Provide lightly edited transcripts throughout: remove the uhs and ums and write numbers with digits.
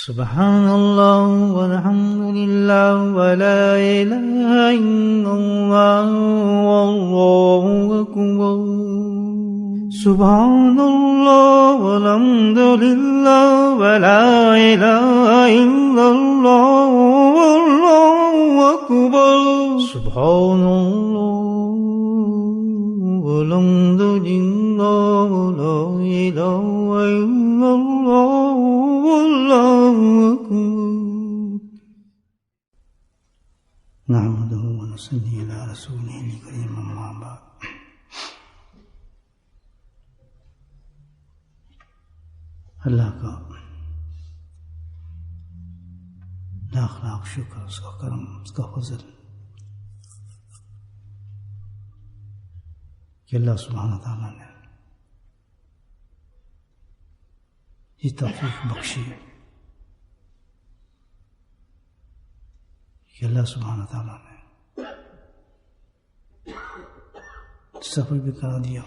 سبحان اللہ والحمد للہ ولا الہ الا اللہ واللہ اکبر سبحان اللہ والحمد للہ ولا الہ الا اللہ واللہ اکبر سبحان اللہ والحمد للہ ولا الہ الا اللہ واللہ اکبر نحمدہ ونصلی علی رسولہ الکریم اما بعد اللہ کا لاکھ لاکھ شکر، اس کا کرم، اس کا فضل کہ اللہ سبحانہ تعالیٰ نے یہ توفیق بخشی کہ اللہ سبحانہ تعالیٰ نے سفر بھی کرا دیا،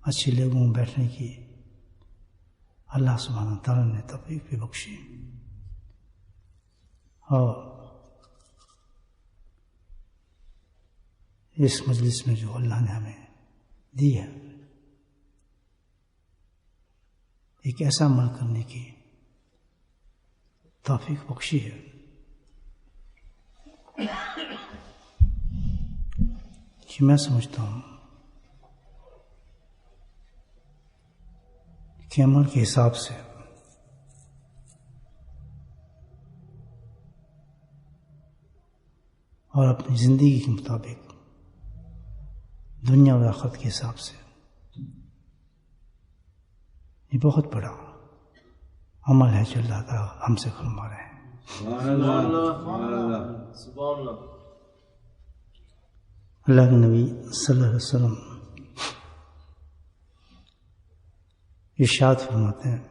اچھے لوگوں میں بیٹھنے کی اللہ سبحانہ تعالیٰ نے توفیق بھی بخشی، اور اس مجلس میں جو اللہ نے ہمیں دی ہے ایک ایسا عمل کرنے کی توفیق بخشی ہے کہ میں سمجھتا ہوں کہ عمل کے حساب سے اور اپنی زندگی کے مطابق دنیا و آخرت کے حساب سے یہ بہت بڑا عمل ہے جو اللہ تعالیٰ ہم سے فرما رہے ہیں۔ اللہ کے نبی صلی اللہ علیہ وسلم ارشاد فرماتے ہیں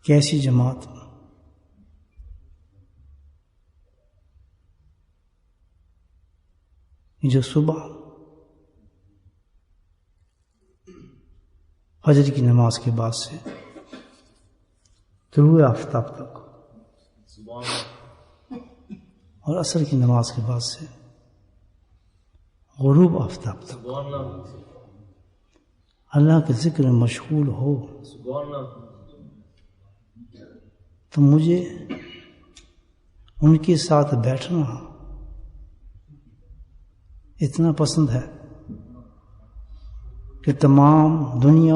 کہ ایسی جماعت جو صبح فجر کی نماز کے بعد سے طلوع آفتاب تک اور عصر کی نماز کے بعد سے غروب آفتاب تک اللہ کے ذکر میں مشغول ہو تو مجھے ان کے ساتھ بیٹھنا اتنا پسند ہے کہ تمام دنیا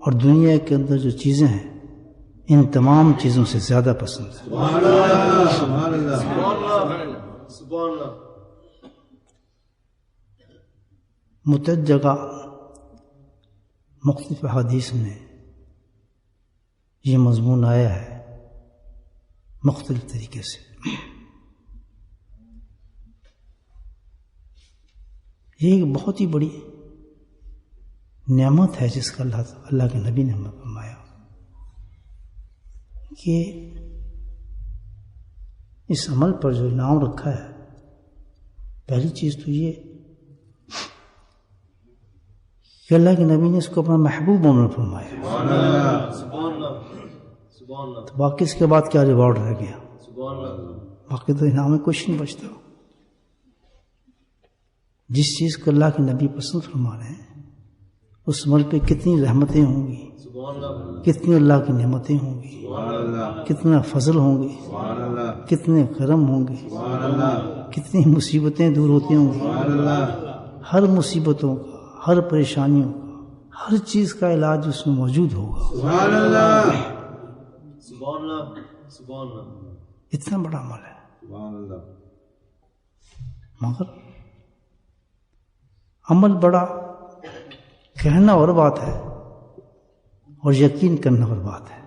اور دنیا کے اندر جو چیزیں ہیں ان تمام چیزوں سے زیادہ پسند ہے۔ متعدد جگہ مختلف احادیث میں یہ مضمون آیا ہے مختلف طریقے سے۔ یہ ایک بہت ہی بڑی نعمت ہے جس کا اللہ کے نبی نے ہمیں فرمایا کہ اس عمل پر جو انعام رکھا ہے، پہلی چیز تو یہ کہ اللہ کے نبی نے اس کو اپنا محبوب عمل فرمایا، تو باقی اس کے بعد کیا ریوارڈ رہ گیا؟ باقی تو انعام میں کچھ نہیں بچتا۔ جس چیز کو اللہ کے نبی پسند فرما رہے ہیں اس عمل پہ کتنی رحمتیں ہوں گی، کتنی اللہ کی نعمتیں ہوں گی، کتنا فضل ہوں گے، کتنے کرم ہوں گے، کتنی مصیبتیں دور ہوتی ہوں گی۔ ہر مصیبتوں کا، ہر پریشانیوں کا، ہر چیز کا علاج اس میں موجود ہوگا۔ اتنا بڑا عمل ہے، مگر عمل بڑا کہنا اور بات ہے اور یقین کرنا اور بات ہے۔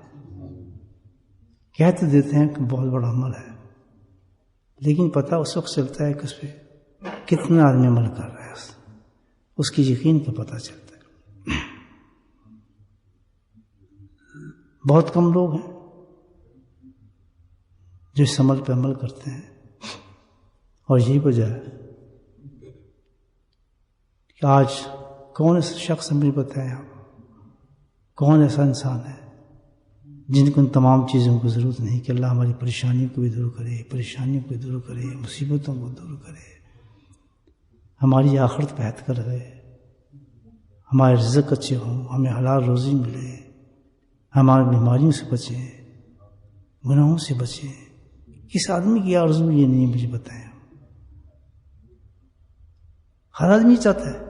کہتے دیتے ہیں کہ بہت بڑا عمل ہے، لیکن پتہ اس وقت چلتا ہے کہ اس پہ کتنا آدمی عمل کر رہا ہے، اس کی یقین کا پتہ چلتا ہے۔ بہت کم لوگ ہیں جو اس عمل پہ عمل کرتے ہیں، اور یہی وجہ ہے کہ آج کون ایسا شخص ہمیں بتائیں آپ، کون ایسا انسان ہے جن کو ان تمام چیزوں کی ضرورت نہیں کہ اللہ ہماری پریشانیوں کو بھی دور کرے، پریشانیوں کو دور کرے، مصیبتوں کو دور کرے، ہماری آخرت بہتر کرے، ہمارے رزق اچھے ہوں، ہمیں حلال روزی ملے، ہمارے بیماریوں سے بچیں، گناہوں سے بچیں۔ کس آدمی کی آرزو یہ نہیں مجھے بتائیں؟ ہر آدمی چاہتا ہے۔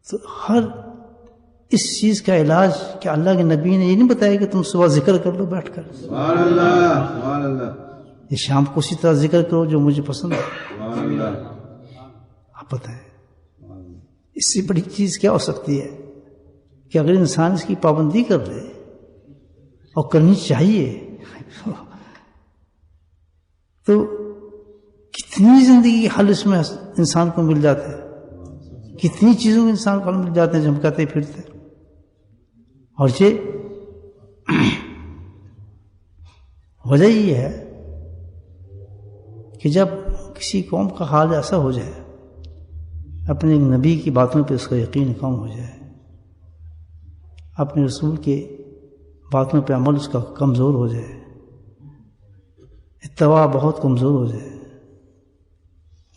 تو ہر اس چیز کا علاج کہ اللہ کے نبی نے یہ نہیں بتایا کہ تم صبح ذکر کر لو بیٹھ کر، سبحان اللہ سبحان اللہ، یہ شام کو اسی طرح ذکر کرو جو مجھے پسند ہے۔ سبحان اللہ، آپ بتائیں اس سے بڑی چیز کیا ہو سکتی ہے کہ اگر انسان اس کی پابندی کر لے اور کرنی چاہیے تو کتنی زندگی حل اس میں انسان کو مل جاتا ہے، کتنی چیزوں کے انسان کو حل مل جاتے ہیں جو ہم کہتے پھرتے ہیں۔ اور یہ وجہ یہ ہے کہ جب کسی قوم کا حال ایسا ہو جائے، اپنے نبی کی باتوں پہ اس کا یقین کم ہو جائے، اپنے رسول کے باتوں پہ عمل اس کا کمزور ہو جائے، اتباع بہت کمزور ہو جائے،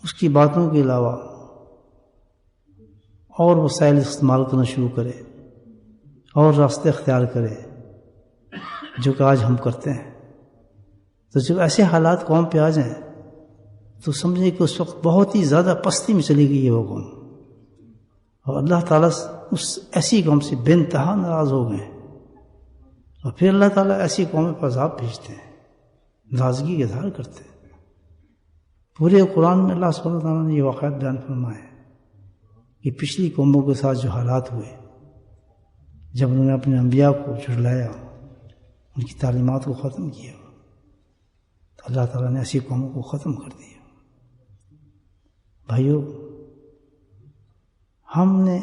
اس کی باتوں کے علاوہ اور وسائل استعمال کرنا شروع کرے اور راستے اختیار کرے جو کہ آج ہم کرتے ہیں، تو جب ایسے حالات قوم پہ آ جائیں تو سمجھیں کہ اس وقت بہت ہی زیادہ پستی میں چلی گئی ہے وہ قوم، اور اللہ تعالیٰ اس ایسی قوم سے بے انتہا ناراض ہو گئے، اور پھر اللہ تعالیٰ ایسی قوموں پر عذاب بھیجتے ہیں، ناراضگی کا اظہار کرتے ہیں۔ پورے قرآن میں اللہ سبحانہ وتعالیٰ نے یہ واقعات بیان فرمایا ہے کہ پچھلی قوموں کے ساتھ جو حالات ہوئے جب انہوں نے اپنے انبیاء کو جھٹلایا، ان کی تعلیمات کو ختم کیا، تو اللہ تعالیٰ نے ایسی قوموں کو ختم کر دیا۔ بھائیو، ہم نے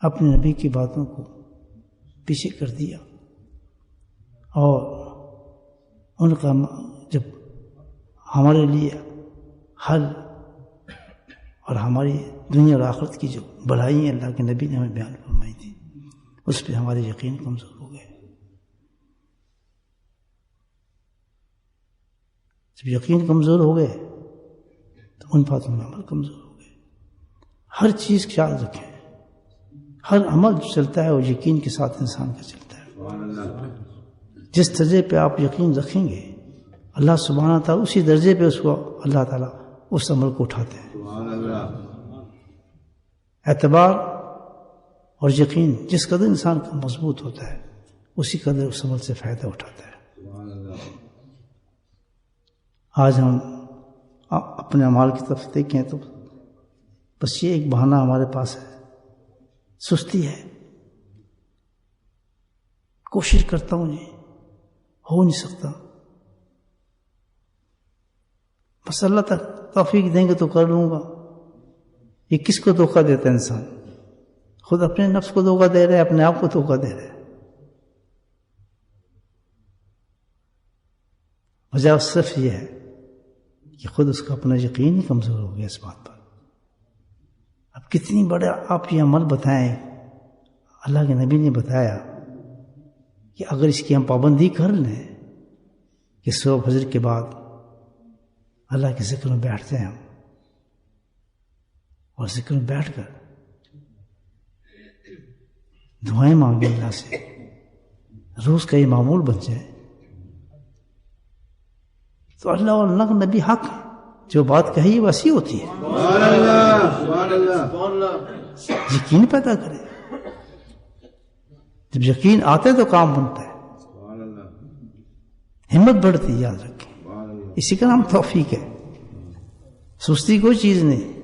اپنے نبی کی باتوں کو پیچھے کر دیا، اور ان کا جب ہمارے لیے حل اور ہماری دنیا اور آخرت کی جو بھلائی اللہ کے نبی نے ہمیں بیان فرمائی تھی، اس پہ ہمارے یقین کمزور ہو گئے۔ جب یقین کمزور ہو گئے تو ان باتوں میں عمل کمزور ہو گئے۔ ہر چیز خیال رکھیں، ہر عمل جو چلتا ہے وہ یقین کے ساتھ انسان کا چلتا ہے۔ جس درجے پہ آپ یقین رکھیں گے اللہ سبحانہ تعالیٰ اسی درجے پہ اس کو اللہ تعالیٰ اس عمل کو اٹھاتے ہیں۔ اعتبار اور یقین جس قدر انسان کا مضبوط ہوتا ہے اسی قدر اس عمل سے فائدہ اٹھاتا ہے۔ آج ہم اپنے اعمال کی طرف دیکھیں تو بس یہ ایک بہانہ ہمارے پاس ہے، سستی ہے، کوشش کرتا ہوں یہ ہو نہیں سکتا، بس اللہ تک توفیق دیں گے تو کر لوں گا۔ یہ کس کو دھوکہ دیتا ہے انسان؟ خود اپنے نفس کو دھوکہ دے رہے، اپنے آپ کو دھوکہ دے رہے۔ وجہ صرف یہ ہے کہ خود اس کا اپنا یقین ہی کمزور ہو گیا اس بات پر۔ اب کتنی بڑے آپ یہ عمل بتائیں، اللہ کے نبی نے بتایا کہ اگر اس کی ہم پابندی کر لیں کہ صبح فجر کے بعد اللہ کے ذکر میں بیٹھ جائیں ہم، اور ذکر میں بیٹھ کر دعائیں مانگیں اللہ سے، روز کا یہ معمول بن جائے، تو اللہ اور اللہ کا نبی حق ہے، جو بات کہی ویسی ہوتی ہے۔ یقین پیدا کرے، جب یقین آتا ہے تو کام بنتا ہے، ہمت بڑھتی ہے، یاد رکھیں، اسی کا نام توفیق ہے، سستی کوئی چیز نہیں۔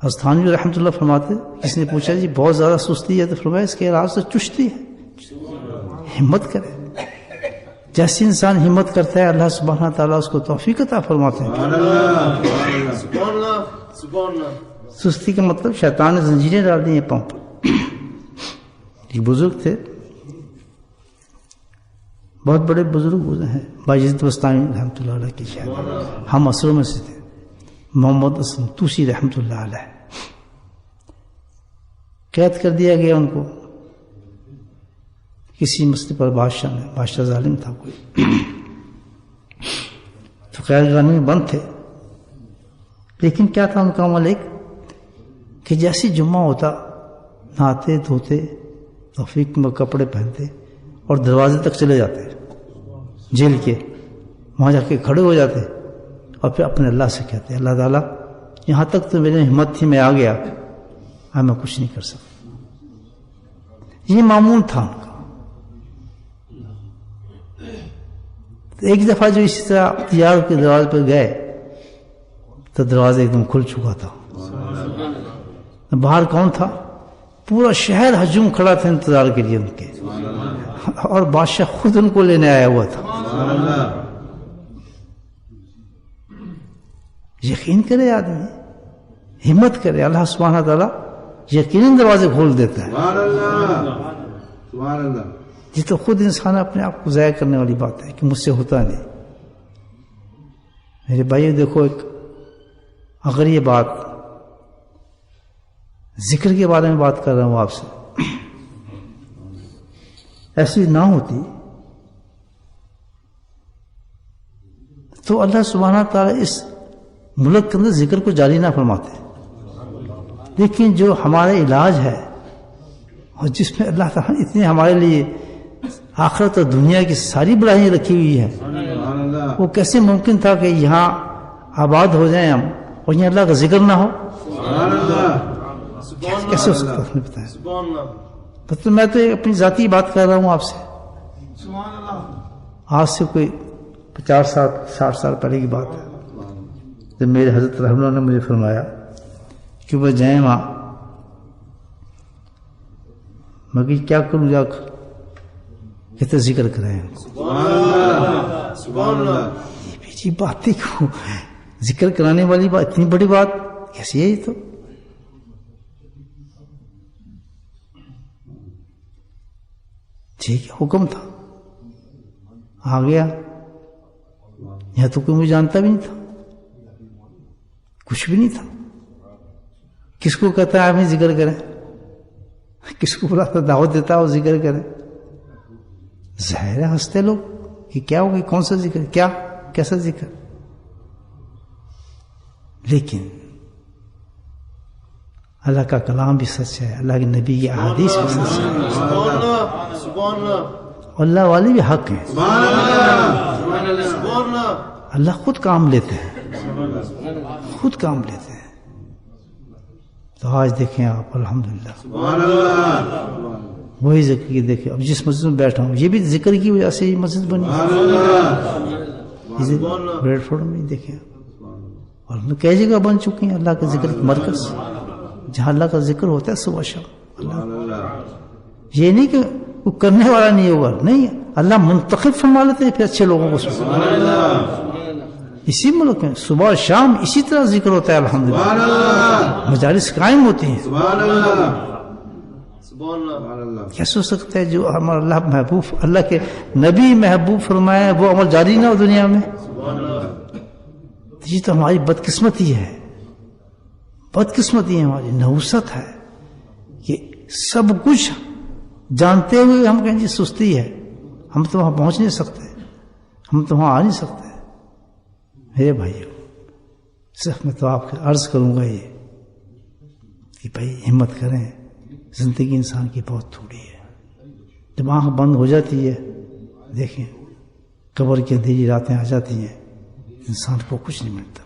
حضرت رحمۃ اللہ فرماتے، کسی نے پوچھا جی بہت زیادہ سستی ہے تو فرمایا اس کے راز تو چستی ہے، ہمت کرے، جیسے انسان ہمت کرتا ہے اللہ سبحانہ تعالیٰ اس کو توفیق عطا فرماتے ہیں۔ سستی کا مطلب شیطان نے زنجیریں ڈال دی ہیں پاؤں پر۔ ایک بزرگ تھے، بہت بڑے بزرگ ہیں، باجد بستانی رحمۃ اللہ علیہ کی شاید ہم عصروں میں سے تھے۔ محمد اسلم توسی رحمۃ اللہ علیہ. قید کر دیا گیا ان کو کسی مسئلے پر. بادشاہ ظالم تھا کوئی, تو قید خانے میں بند تھے. لیکن کیا تھا ان کا عمل ایک کہ جیسے جمعہ ہوتا نہاتے دھوتے توفیق میں کپڑے پہنتے اور دروازے تک چلے جاتے جیل کے, وہاں جا کے کھڑے ہو جاتے اور پھر اپنے اللہ سے کہتے اللہ تعالیٰ یہاں تک تو میری ہمت تھی, میں آ گیا, اب میں کچھ نہیں کر سکتا. یہ معمول تھا ان کا. ایک دفعہ جو اسی طرح اختیار کے دروازے پر گئے تو دروازہ ایک دم کھل چکا تھا. باہر کون تھا؟ پورا شہر ہجوم کھڑا تھا انتظار کے لیے ان کے, اور بادشاہ خود ان کو لینے آیا ہوا تھا. یقین کرے آدمی, ہمت کرے, اللہ سبحانہ تعالیٰ یقیناً دروازے کھول دیتا ہے. یہ تو خود انسان اپنے آپ کو ضائع کرنے والی بات ہے کہ مجھ سے ہوتا نہیں. میرے بھائیو دیکھو, ایک اگر یہ بات ذکر کے بارے میں بات کر رہا ہوں آپ سے, ایسی نہ ہوتی تو اللہ سبحانہ تعالیٰ اس ملک کے اندر ذکر کو جاری نہ فرماتے. لیکن جو ہمارا علاج ہے اور جس میں اللہ تعالیٰ نے اتنے ہمارے لیے آخرت اور دنیا کی ساری بڑائیاں رکھی ہوئی ہیں, وہ کیسے ممکن تھا کہ یہاں آباد ہو جائیں ہم اور یہاں اللہ کا ذکر نہ ہو؟ کیسے ہو سکتا ہے بتائیں. تو میں تو اپنی ذاتی بات کر رہا ہوں آپ سے, آج سے کوئی 50 سال 60 سال پہلے کی بات ہے, جب میرے حضرت رحمۃ اللہ نے مجھے فرمایا کہ وہ جائیں وہاں. مگر کیا کروں جا کر, کہتے ذکر کریں. یہ بھی بات ہی کو ذکر کرانے والی بات, اتنی بڑی بات کیسی ہے؟ یہ تو ٹھیک ہے, حکم تھا, آ گیا. یہاں تو کوئی مجھے جانتا بھی نہیں تھا, کچھ بھی نہیں تھا. کس کو کہتا ہے آپ ہی ذکر کریں, کس کو بلاتا دعوت دیتا ہے وہ ذکر کریں. ظاہر ہے ہنستے لوگ کہ کیا ہوگی, کون سا ذکر, کیا کیسا ذکر. لیکن اللہ کا کلام بھی سچ ہے, اللہ کے نبی کی احادیث بھی سچ ہے, اللہ والے بھی حق ہیں. اللہ خود کام لیتے ہیں, خود کام لیتے ہیں. تو آج دیکھیں آپ الحمدللہ وہی ذکر کی دیکھیں. اب جس مسجد میں بیٹھا ہوں یہ بھی ذکر کی وجہ سے یہ مسجد بنی. بریڈ فورڈ میں دیکھیں, اور کئی جگہ بن چکی ہیں اللہ کے ذکر کی مرکز, جہاں اللہ کا ذکر ہوتا ہے صبح شام. یہ نہیں کہ وہ کرنے والا نہیں ہوگا, نہیں, اللہ منتخب فرما لیتے ہیں پھر اچھے لوگوں کو. اسی ملک میں صبح شام اسی طرح ذکر ہوتا ہے الحمدللہ, مجالس قائم ہوتی ہیں. کیسے ہو سکتا ہے جو ہمارا اللہ محبوب, اللہ کے نبی محبوب فرمائے وہ عمل جاری نہ ہو دنیا میں؟ یہ تو ہماری بدقسمتی ہے, بدقسمتی ہے ہماری, نحوست ہے کہ سب کچھ جانتے ہوئے ہم کہیں جی سستی ہے, ہم تو وہاں پہنچ نہیں سکتے, ہم تو وہاں آ نہیں سکتے. میرے بھائیو صرف میں تو آپ کو عرض کروں گا یہ کہ بھائی ہمت کریں, زندگی انسان کی بہت تھوڑی ہے. جب آنکھ بند ہو جاتی ہے دیکھیں قبر کی اندھیری راتیں آ جاتی ہیں, انسان کو کچھ نہیں ملتا.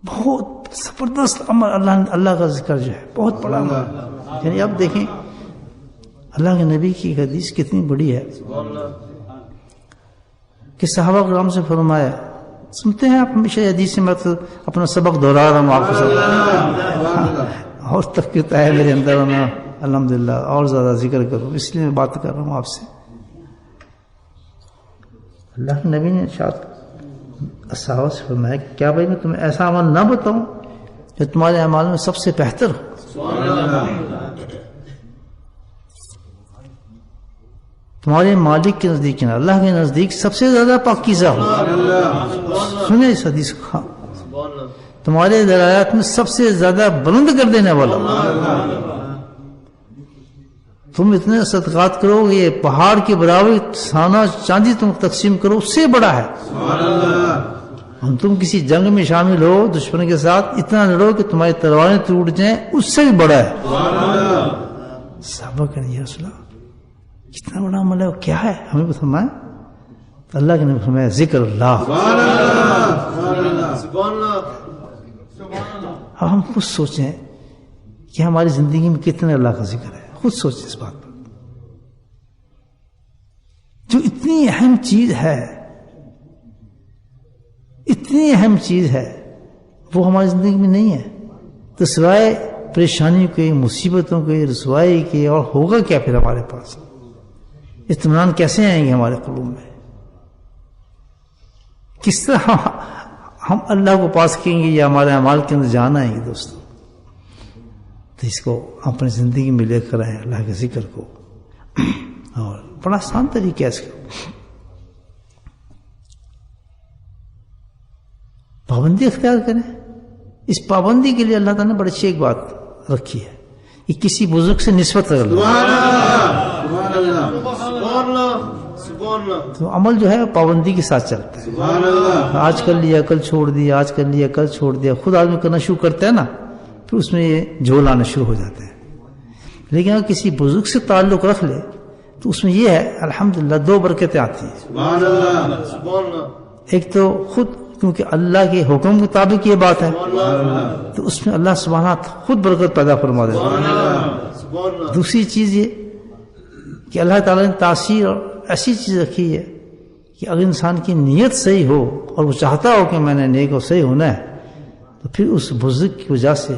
بہت زبردست عمل اللہ کا ذکر جو ہے بہت بڑا عمل. یعنی اب دیکھیں اللہ کے نبی کی حدیث کتنی بڑی ہے کہ صحابہ کرام سے فرمایا, سنتے ہیں آپ ہمیشہ حدیث سے, میں تو اپنا سبق دہرا رہا ہوں آپ کو, اور تفکر ہے میرے اندر, میں الحمدللہ اور زیادہ ذکر کروں, اس لیے میں بات کر رہا ہوں آپ سے. اللہ کے نبی نے ارشاد صحابہ سے فرمایا کہ کیا بھائی میں تمہیں ایسا عمل نہ بتاؤں جو تمہارے اعمال میں سب سے بہتر ہو. تمہارے مالک کے نزدیک نا اللہ کے نزدیک سب سے زیادہ پاکیزہ ہو. سنیں اس حدیث کو, تمہارے دلالات میں سب سے زیادہ بلند کر دینے والا. تم اتنے صدقات کرو گے پہاڑ کے برابر سونا چاندی تم تقسیم کرو اس سے بڑا ہے. ہم تم کسی جنگ میں شامل ہو دشمن کے ساتھ اتنا لڑو کہ تمہاری تلواریں ٹوٹ جائیں اس سے بھی بڑا ہے. صحابہ کہنے یا رسول اللہ کتنا بڑا عمل ہے وہ کیا ہے ہمیں فرمائیں. تو اللہ کے نبی فرمایا ذکر اللہ. اب ہم خود سوچیں کہ ہماری زندگی میں کتنے اللہ کا ذکر ہے. خود سوچیں اس بات پر جو اتنی اہم چیز ہے اتنی اہم چیز ہے وہ ہماری زندگی میں نہیں ہے. تو سوائے پریشانیوں کے مصیبتوں کے رسوائی کے اور ہوگا کیا پھر ہمارے پاس. اطمینان کیسے آئیں گے ہمارے قلوب میں. کس طرح ہم اللہ کو پاس کریں گے یا ہمارے اعمال کے اندر جان آئیں گے دوستوں. تو اس کو اپنی زندگی میں لے کر آئیں اللہ کے ذکر کو. اور بڑا آسان طریقہ ہے اس کا. پابندی اختیار کریں. اس پابندی کے لیے اللہ تعالیٰ نے بڑی اچھی ایک بات رکھی ہے کہ کسی بزرگ سے نسبت کر لو. تو عمل جو ہے پابندی کے ساتھ چلتا ہے. آج کر لیا کل چھوڑ دیا آج کر لیا کل چھوڑ دیا خود آدمی کرنا شروع کرتا ہے نا پھر اس میں یہ جھول آنا شروع ہو جاتے ہیں. لیکن اگر کسی بزرگ سے تعلق رکھ لے تو اس میں یہ ہے الحمدللہ دو برکتیں آتی ہیں. ایک تو خود کیونکہ اللہ کے حکم کے مطابق یہ بات ہے تو اس میں اللہ سبحانہ خود برکت پیدا فرما دیتا ہے. دوسری چیز یہ کہ اللہ تعالیٰ نے تاثیر اور ایسی چیز رکھی ہے کہ اگر انسان کی نیت صحیح ہو اور وہ چاہتا ہو کہ میں نے نیک اور صحیح ہونا ہے تو پھر اس بزرگ کی وجہ سے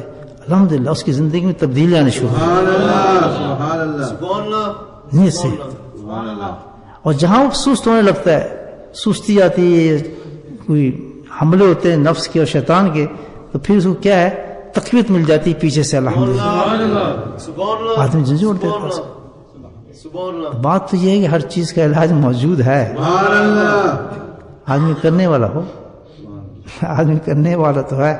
الحمدللہ اس کی زندگی میں تبدیلی آنے شروع ہو. نیت سے اور جہاں وہ سست ہونے لگتا ہے سستی آتی ہے کوئی حملے ہوتے ہیں نفس کے اور شیطان کے تو پھر اس کو کیا ہے تقویت مل جاتی ہے پیچھے سے الحمدللہ آدمی جھنجھوڑ دیتا ہے. بات تو یہ ہے کہ ہر چیز کا علاج موجود ہے. آدمی کرنے والا ہو آدمی کرنے والا تو ہے.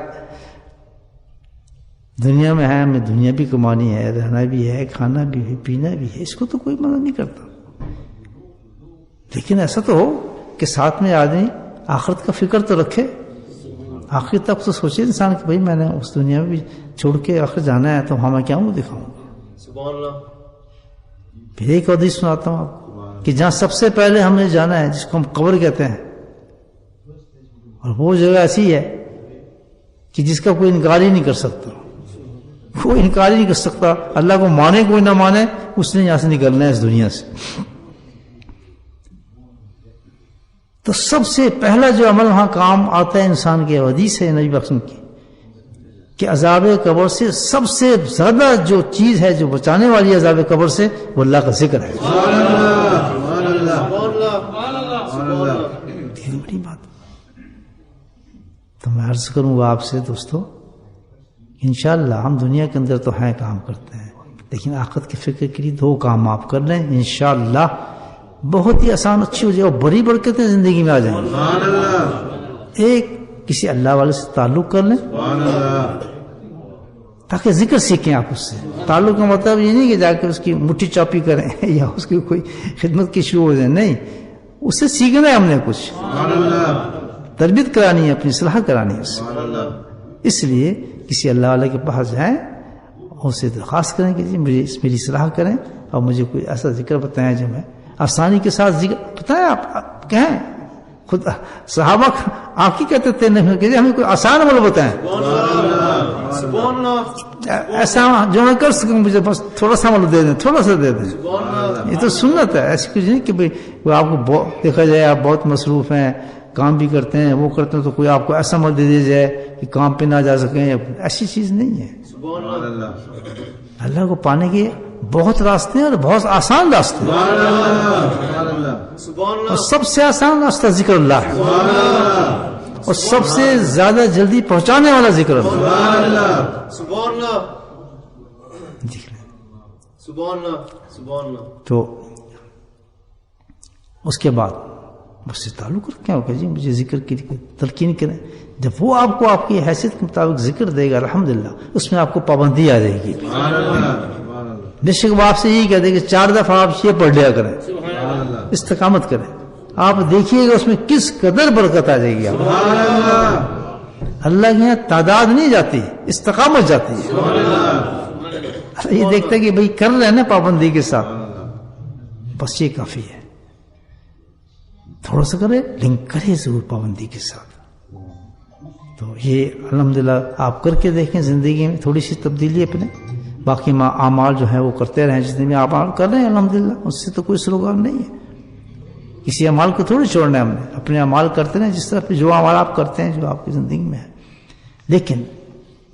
دنیا میں ہے ہمیں دنیا بھی کمانی ہے رہنا بھی ہے کھانا بھی ہے پینا بھی ہے اس کو تو کوئی منع نہیں کرتا. لیکن ایسا تو ہو کہ ساتھ میں آدمی آخرت کا فکر تو رکھے. آخر تک تو سوچے انسان کہ بھائی میں نے اس دنیا میں بھی چھوڑ کے آخر جانا ہے تو وہاں میں کیا ہوں دکھاؤں گا. پھر ایک حدیث سناتا ہوں آپ کہ جہاں سب سے پہلے ہم نے جانا ہے جس کو ہم قبر کہتے ہیں اور وہ جگہ ایسی ہے کہ جس کا کوئی انکار ہی نہیں کر سکتا. کوئی انکار ہی نہیں کر سکتا. اللہ کو مانے کوئی نہ مانے اس نے یہاں سے نکلنا ہے اس دنیا سے. تو سب سے پہلا جو عمل وہاں کام آتا ہے انسان کے حدیث ہے نبی بخشن کی کہ عذاب قبر سے سب سے زیادہ جو چیز ہے جو بچانے والی عذاب قبر سے وہ اللہ کا ذکر ہے. بڑی بات. تو میں عرض کروں گا آپ سے دوستو انشاءاللہ ہم دنیا کے اندر تو ہیں کام کرتے ہیں لیکن آخرت کے فکر کے لیے دو کام آپ کر لیں انشاءاللہ بہت ہی آسان اچھی ہو جائے اور بڑی برکتیں زندگی میں آ جائیں گی. ایک کسی اللہ والے سے تعلق کر لیں تاکہ ذکر سیکھیں آپ اس سے. تعلق کا مطلب یہ نہیں کہ جا کے اس کی مٹھی چاپی کریں یا اس کی کوئی خدمت کی شروع ہو جائے. نہیں اس سے سیکھنا ہے ہم نے کچھ تربیت کرانی ہے اپنی اصلاح کرانی ہے اس سے. اس لیے کسی اللہ والے کے پاس جائیں اور اسے درخواست کریں کہ جی مجھے میری اصلاح کریں اور مجھے کوئی ایسا ذکر بتائیں جو میں آسانی کے ساتھ ذکر بتائیں. آپ کہیں خود صحابہ آپ کی کہتے تھے کہ ہمیں کوئی آسان عمل بتائیں ایسا جو میں کر سکوں مجھے بس تھوڑا سا عمل دے دیں تھوڑا سا دے دیں. یہ تو سنت ہے ایسی کچھ نہیں کہ بھائی آپ کو دیکھا جائے آپ بہت مصروف ہیں کام بھی کرتے ہیں وہ کرتے ہیں تو کوئی آپ کو ایسا عمل دے دیا جائے کہ کام پہ نہ جا سکیں. ایسی چیز نہیں ہے. اللہ کو پانے کے بہت راستے ہیں اور بہت آسان راستے ہیں اور سب سے آسان راستہ ذکر اللہ ہے اور سب سے زیادہ جلدی پہنچانے والا ذکر اللہ. تو اس کے بعد مجھ سے تعلق رکھیں اور کہ جی مجھے ذکر کی تلقین کریں. جب وہ آپ کو آپ کی حیثیت کے مطابق ذکر دے گا الحمدللہ اس میں آپ کو پابندی آ جائے گی. سبحان اللہ بے شک وہ آپ سے یہی کہہ دے کہ 4 دفعہ آپ یہ پڑھ لیا کریں, استقامت کریں. آپ دیکھیے گا اس میں کس قدر برکت آ جائے گی. اللہ کے یہاں تعداد نہیں جاتی, استقامت جاتی ہے. یہ دیکھتا ہے کہ بھئی کر رہے ہیں نا پابندی کے ساتھ, بس یہ کافی ہے. تھوڑا سا کرے لیکن کرے ضرور پابندی کے ساتھ. تو یہ الحمدللہ آپ کر کے دیکھیں زندگی میں تھوڑی سی تبدیلی اپنے. باقی اعمال جو ہیں وہ کرتے رہیں, جتنے بھی اعمال کر رہے ہیں الحمدللہ اس سے تو کوئی سروکار نہیں ہے. کسی اعمال کو تھوڑی چھوڑنا ہے ہم نے, اپنے اعمال کرتے رہیں جس طرح پہ جو اعمال آپ کرتے ہیں جو آپ کی زندگی میں ہے. لیکن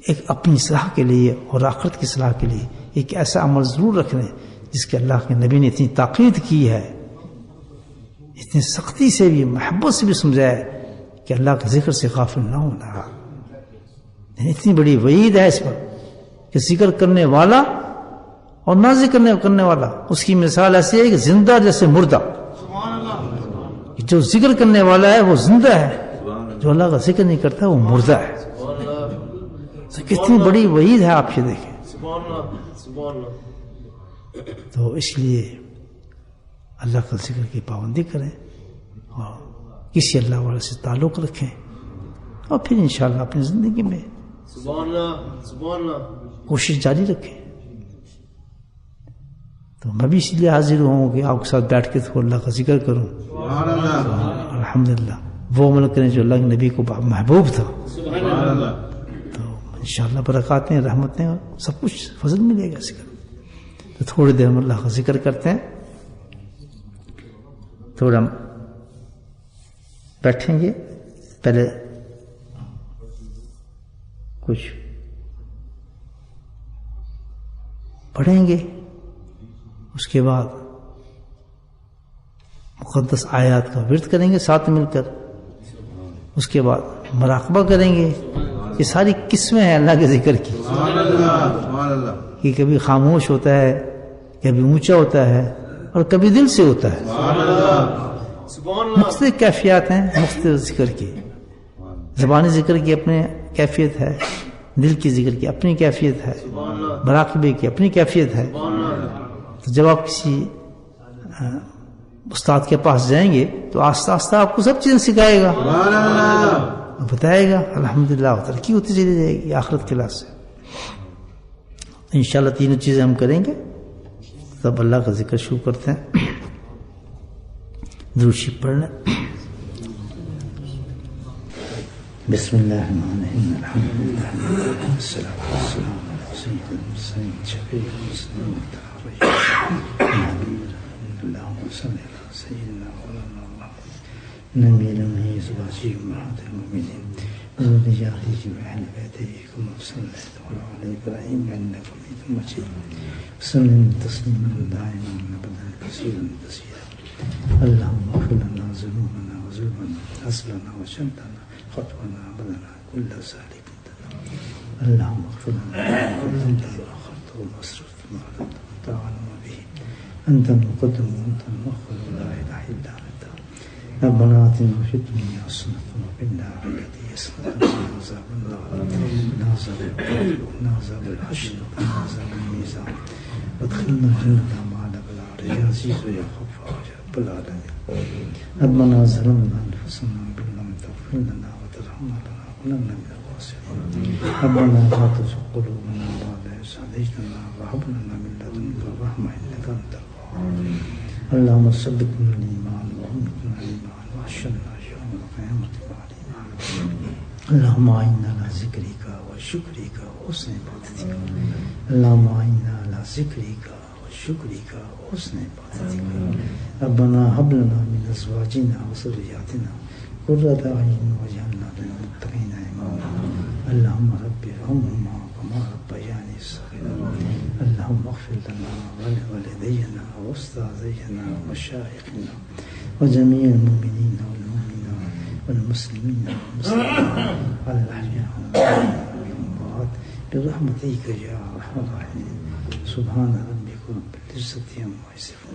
ایک اپنی اصلاح کے لیے اور آخرت کی اصلاح کے لیے ایک ایسا عمل ضرور رکھ لیں جس کے اللہ کے نبی نے اتنی تاکید کی ہے, اتنی سختی سے بھی محبت سے بھی سمجھایا کہ اللہ کے ذکر سے غافل نہ ہونا. اتنی بڑی وعید ہے اس پر کہ ذکر کرنے والا اور نہ ذکر کرنے والا اس کی مثال ایسی ہے کہ زندہ جیسے مردہ. جو ذکر کرنے والا ہے وہ زندہ ہے, جو اللہ کا ذکر نہیں کرتا وہ مردہ ہے. کتنی بڑی وعید ہے آپ یہ دیکھیں. تو اس لیے اللہ کا ذکر کی پابندی کریں اور کسی اللہ والے سے تعلق رکھیں اور پھر انشاءاللہ اپنی زندگی میں کوشش جاری رکھیں. تو میں بھی اس لیے حاضر ہوں کہ آپ کے ساتھ بیٹھ کے تو اللہ کا ذکر کروں. الحمدللہ وہ عمل کریں جو اللہ کے نبی کو محبوب تھا. تو انشاءاللہ برکاتیں, رحمتیں اور سب کچھ فضل ملے گا ذکر. تو تھوڑی دیر میں اللہ کا ذکر کرتے ہیں. تھوڑا بیٹھیں گے, پہلے کچھ پڑھیں گے, اس کے بعد مقدس آیات کا ورد کریں گے ساتھ مل کر, اس کے بعد مراقبہ کریں گے. یہ ساری قسمیں ہیں اللہ کے ذکر کی کہ کبھی خاموش ہوتا ہے, کبھی اونچا ہوتا ہے اور کبھی دل سے ہوتا ہے. مختلف کیفیات ہیں مختلف ذکر کی. زبانی ذکر کی اپنی کیفیت ہے, دل کی ذکر کی اپنی کیفیت ہے, مراقبے کی اپنی کیفیت ہے. تو جب آپ کسی استاد کے پاس جائیں گے تو آہستہ آہستہ آپ کو سب چیزیں سکھائے گا, بتائے گا. الحمدللہ ترقی ہوتی چلی جائے گی آخرت کے لحاظ سے. انشاءاللہ تینوں چیزیں ہم کریں گے. تب اللہ کا ذکر شروع کرتے ہیں. درود شریف پڑھ لیں. بسم اللہ الرحمن الرحیم. الحمدللہ والصلاۃ والسلام علی سید المرسلین شفیع المسلمین اللهم صل على سيدنا مولانا محمد نبي الأمي أزواجه أمهات المؤمنين وذرياته وأهل بيته كما صليت على إبراهيم إنك حميد مجيد وسلم تسليما دائما أبدا كثيرا كثيرا. اللهم اغفر لنا ذنوبنا وظلمنا أصلنا وشمتنا خطونا بدنا كل ذلك اللهم اغفر لنا قدمت وأخرت وأسرفت ما رددت وتعلم به أنت المقدم وأنت المؤخر ولا إله إلا أنت. ربنا آتنا في الدنيا حسنة وفي الآخرة حسنة وقنا عذاب النار وقنا عذاب القبر وقنا عذاب الحشر وقنا عذاب الميزان وادخلنا الجنة مع الأبرار يا عزيز يا غفار يا رب العالمين. ربنا ظلمنا أنفسنا وإن لم تغفر لنا وترحمنا لنكونن من الخاسرين. ربنا لا تزغ قلوبنا بعد إذ هديتنا وهب لنا من لدنك رحمة إنك أنت الوهاب. اللهم ثبتنا الإيمان وأمتنا الإيمان واحشرنا يوم القيامة مع الإيمان. اللهم أعنا على ذكرك وشكرك وحسن عبادتك. اللهم أعنا على ذكرك وشكرك وحسن عبادتك. ربنا هب لنا من أزواجنا وذرياتنا قرة أعين واجعلنا للمتقين إماما. اللهم رب ارحمهما كما ربياني صغيرا. اللهم اغفر لنا ولوالدينا وأستاذينا ومشايخنا وجميع المؤمنين والمؤمنات والمسلمين والمسلمات على الأحياء والأموات برحمتك يا أرحم الراحمين. سبحان ربك رب العزة عما يصفون.